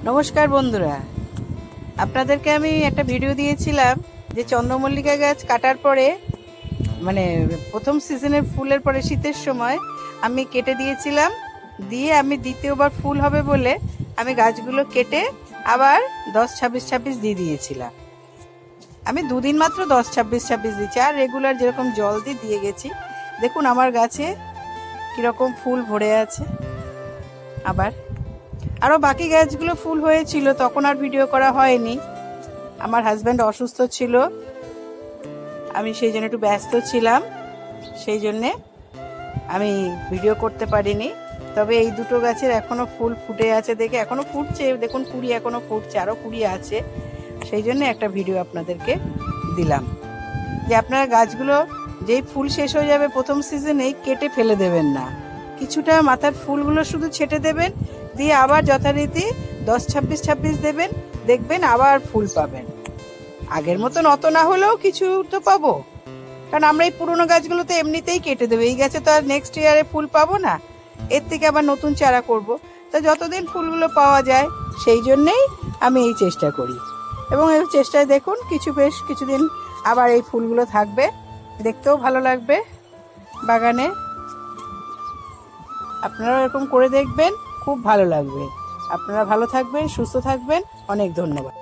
নমস্কার বন্ধুরা, আপনাদেরকে আমি একটা ভিডিও দিয়েছিলাম যে চন্দ্রমল্লিকা গাছ কাটার পরে মানে প্রথম সিজনের ফুলের পরে শীতের সময় আমি কেটে দিয়েছিলাম, দিয়ে আমি দ্বিতীয়বার ফুল হবে বলে আমি গাছগুলো কেটে আবার 10-26-26 দিয়ে দিয়েছিলাম। আমি দুদিন মাত্র 10-26-26 দিচ্ছি, আর রেগুলার যেরকম জল দিয়ে গেছি। দেখুন আমার গাছে কীরকম ফুল ভরে আছে। আরও বাকি গাছগুলো ফুল হয়েছিল, তখন আর ভিডিও করা হয়নি। আমার হাজব্যান্ড অসুস্থ ছিল, আমি সেই জন্য একটু ব্যস্ত ছিলাম, সেই জন্যে আমি ভিডিও করতে পারিনি। তবে এই দুটো গাছের এখনও ফুল ফুটে আছে, দেখে এখনও ফুটছে, দেখুন কুড়ি এখনও ফুটছে, আরও কুড়ি আছে। সেই জন্য একটা ভিডিও আপনাদেরকে দিলাম যে আপনারা গাছগুলো যেই ফুল শেষ হয়ে যাবে প্রথম সিজনেই কেটে ফেলে দেবেন না, কিছুটা মাথার ফুলগুলো শুধু ছেটে দেবেন, দিয়ে আবার যথারীতি 10-26-26 দেবেন, দেখবেন আবার ফুল পাবেন। আগের মতন অত না হলেও কিছু তো পাবো, কারণ আমরা এই পুরোনো গাছগুলো তো এমনিতেই কেটে দেবো, এই গাছে তো আর নেক্সট ইয়ারে ফুল পাবো না, এর থেকে আবার নতুন চারা করব। তা যতদিন ফুলগুলো পাওয়া যায় সেই জন্যেই আমি এই চেষ্টা করি, এবং এই চেষ্টায় দেখুন বেশ কিছুদিন আবার এই ফুলগুলো থাকবে, দেখতেও ভালো লাগবে বাগানে। আপনারাও এরকম করে দেখবেন, খুব ভালো লাগবে। আপনারা ভালো থাকবেন, সুস্থ থাকবেন। অনেক ধন্যবাদ।